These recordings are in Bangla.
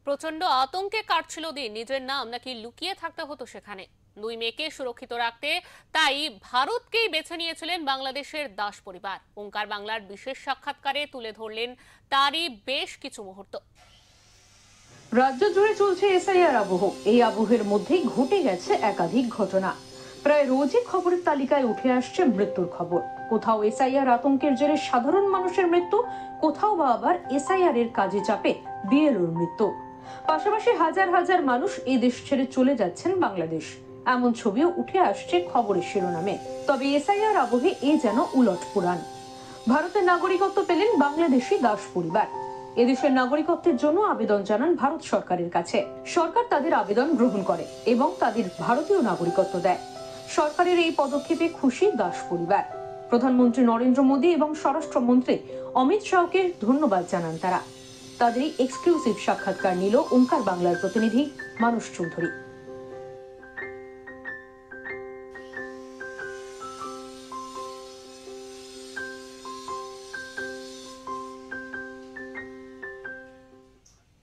প্রচন্ড আতঙ্কে কাটছিল দিন। নিজের নাম নাকি লুকিয়ে থাকতে হতো সেখানে। দুই মেয়েকে সুরক্ষিত রাখতে তাই ভারতকেই বেছে নিয়েছিলেন বাংলাদেশের দাস পরিবার। ওঙ্কার বাংলার বিশেষ সাক্ষাৎকারে তুলে ধরলেন তারই বেশ কিছু মুহূর্ত। রাজ্য জুড়ে চলছে এসআইআর আবহ। এই আবহের মধ্যেই ঘটে গেছে একাধিক ঘটনা। প্রায় রোজই খবরের তালিকায় উঠে আসছে মৃত্যুর খবর। কোথাও এসআইআর আতঙ্কের জেরে সাধারণ মানুষের মৃত্যু, কোথাও বা আবার এসআইআর এর কাজে চাপে বিএলওর মৃত্যু। পাশাপাশি হাজার হাজার মানুষ এই দেশ ছেড়ে চলে যাচ্ছেন বাংলাদেশ, এমন ছবিও উঠে আসছে খবরের শিরোনামে। তবে এসআইআর আবহে এ যেন উলট পুরাণ। ভারতের নাগরিকত্ব পেলেন বাংলাদেশি দাস পরিবার। এদেশের নাগরিকত্বের জন্য আবেদন জানান ভারত সরকারের কাছে। সরকার তাদের আবেদন গ্রহণ করে এবং তাদের ভারতীয় নাগরিকত্ব দেয়। সরকারের এই পদক্ষেপে খুশি দাস পরিবার। প্রধানমন্ত্রী নরেন্দ্র মোদী এবং স্বরাষ্ট্রমন্ত্রী অমিত শাহকে ধন্যবাদ জানান তারা। তাদের এই এক্সক্লুসিভ সাক্ষাৎকার নিল ওঙ্কার বাংলার প্রতিনিধি মানস চৌধুরী।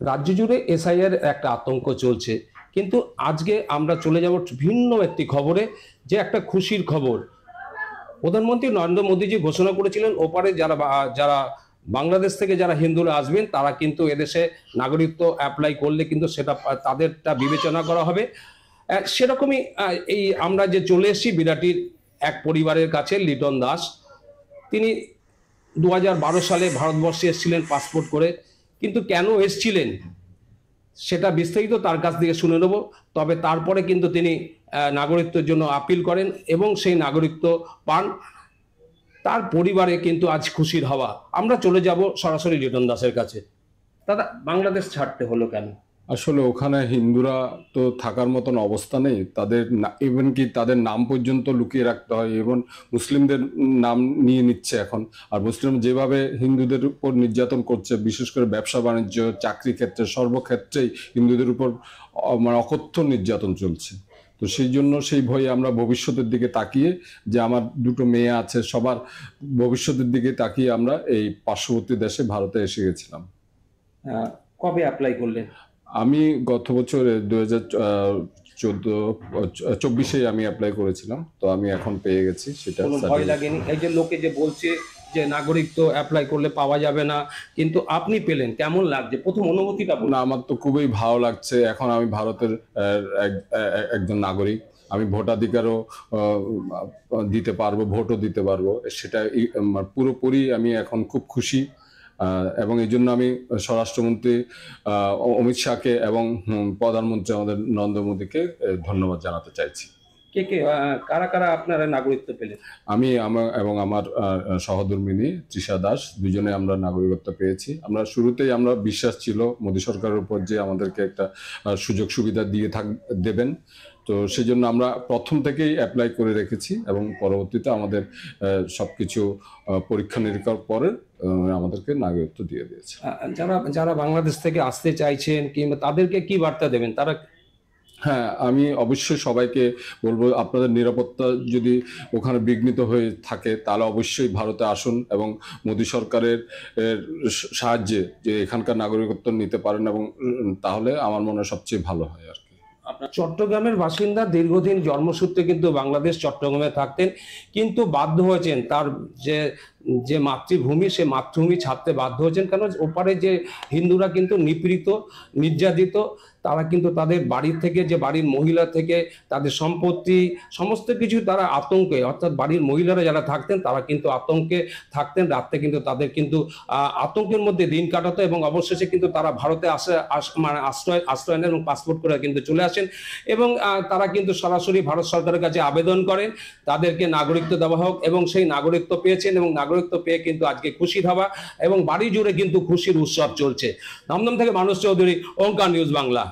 রাজ্য জুড়ে এসআইআর একটা আতঙ্ক চলছে, কিন্তু আজকে আমরা চলে যাব ভিন্ন একটি খবরে, যে একটা খুশির খবর। প্রধানমন্ত্রী নরেন্দ্র মোদীজি ঘোষণা করেছিলেন ওপারে যারা বাংলাদেশ থেকে যারা হিন্দুরা আসবেন তারা কিন্তু এদেশে নাগরিকত্ব অ্যাপ্লাই করলে কিন্তু সেটা তাদেরটা বিবেচনা করা হবে। সেরকমই এই আমরা যে চলে এসেছি বিরাটির এক পরিবারের কাছে, লিটন দাস। তিনি 2012 সালে ভারতবর্ষে এসেছিলেন পাসপোর্ট করে, কিন্তু কেন এসেছিলেন সেটা বিস্তারিত তার কাছ থেকে শুনে নেব। তবে তারপরে কিন্তু তিনি নাগরিকত্বের জন্য আপিল করেন এবং সেই নাগরিকত্ব পান। তার পরিবারে কিন্তু আজ খুশির হওয়া। আমরা চলে যাব সরাসরি লিটন দাসের কাছে। দাদা, বাংলাদেশ ছাড়তে হলো কেন? আসলে ওখানে হিন্দুরা তো থাকার মতন অবস্থা নেই, তাদের ইভেন কি তাদের নাম পর্যন্ত লুকিয়ে রাখতে হয়, এবং মুসলিমদের নাম নিয়ে নিচ্ছে এখন। আর মুসলিম যেভাবে হিন্দুদের উপর নির্যাতন করছে, বিশেষ করে ব্যবসা বাণিজ্য, চাকরি ক্ষেত্রে, সর্বক্ষেত্রেই হিন্দুদের উপর মানে অকথ্য নির্যাতন চলছে। তো সেই জন্য সেই ভয়ে আমরা ভবিষ্যতের দিকে তাকিয়ে, যে আমার দুটো মেয়ে আছে, সবার ভবিষ্যতের দিকে তাকিয়ে আমরা এই পার্শ্ববর্তী দেশে ভারতে এসে গেছিলাম। কবে অ্যাপ্লাই করলেন? আমি গত বছর 2024 আমি অ্যাপ্লাই করেছিলাম, তো আমি এখন পেয়ে গেছি। সেটা ভয় লাগেনি? এই যে লোকে যে বলছে যে নাগরিকত্ব অ্যাপ্লাই করলে পাওয়া যাবে না, কিন্তু আপনি পেলেন, কেমন লাগছে প্রথম অনুভূতিটা? না, আমার তো খুবই ভালো লাগছে। এখন আমি ভারতের একজন নাগরিক, আমি ভোটাধিকারও দিতে পারবো, ভোটও দিতে পারবো। সেটা পুরোপুরি আমি এখন খুব খুশি। এবং এই জন্য আমি স্বরাষ্ট্রমন্ত্রী অমিত শাহকে এবং প্রধানমন্ত্রী আমাদের নরেন্দ্র মোদীকে ধন্যবাদ জানাতে চাইছি। কারা কারা আপনারা নাগরিকত্ব পেলেন? আমি এবং আমার সহধর্মিনী তৃষা দাস, দুজনে আমরা নাগরিকত্ব পেয়েছি। আমরা শুরুতেই আমরা বিশ্বাস ছিল মোদী সরকারের উপর যে আমাদেরকে একটা সুযোগ সুবিধা দেবেন। তো সেই জন্য আমরা প্রথম থেকেই অ্যাপ্লাই করে রেখেছি এবং পরবর্তীতে আমাদের সবকিছু পরীক্ষা নিরীক্ষার পরে আমাদেরকে নাগরিকত্ব দিয়ে দিয়েছে। যারা বাংলাদেশ থেকে আসতে চাইছেন কিংবা তাদেরকে কি বার্তা দেবেন? তারা হ্যাঁ, আমি অবশ্যই সবাইকে বলবো, আপনাদের নিরাপত্তা যদি ওখানে বিঘ্নিত হয়ে থাকে তাহলে অবশ্যই ভারতে আসুন এবং মোদী সরকারের সাহায্যে যে এখানকার নাগরিকত্ব নিতে পারেন, এবং তাহলে আমার মনে হয় সবচেয়ে ভালো হয় আর কি। আপনার চট্টগ্রামের বাসিন্দা, দীর্ঘদিন জন্মসূত্রে কিন্তু বাংলাদেশ চট্টগ্রামে থাকতেন, কিন্তু বাধ্য হয়েছেন তার যে মাতৃভূমি, সে মাতৃভূমি ছাড়তে বাধ্য হয়েছেন। কারণ ওপারে যে হিন্দুরা কিন্তু নিপীড়িত, নির্যাতিত, তারা কিন্তু তাদের বাড়ির থেকে, যে বাড়ির মহিলা থেকে তাদের সম্পত্তি সমস্ত কিছু তারা আতঙ্কে, অর্থাৎ বাড়ির মহিলারা যারা থাকতেন তারা কিন্তু আতঙ্কে থাকতেন। রাত্রে কিন্তু তাদের কিন্তু আতঙ্কের মধ্যে দিন কাটাতো এবং অবশেষে কিন্তু তারা ভারতে মানে আশ্রয় নেন এবং পাসপোর্ট করে কিন্তু চলে আসেন এবং তারা কিন্তু সরাসরি ভারত সরকারের কাছে আবেদন করেন তাদেরকে নাগরিকত্ব দেওয়া হোক, এবং সেই নাগরিকত্ব পেয়েছেন এবং নাগরিকত্ব পেয়ে কিন্তু আজকে খুশি হওয়া এবং বাড়ি জুড়ে কিন্তু খুশির উৎসব চলছে। দমদম থেকে মানস চৌধুরী, ওঙ্কার নিউজ বাংলা।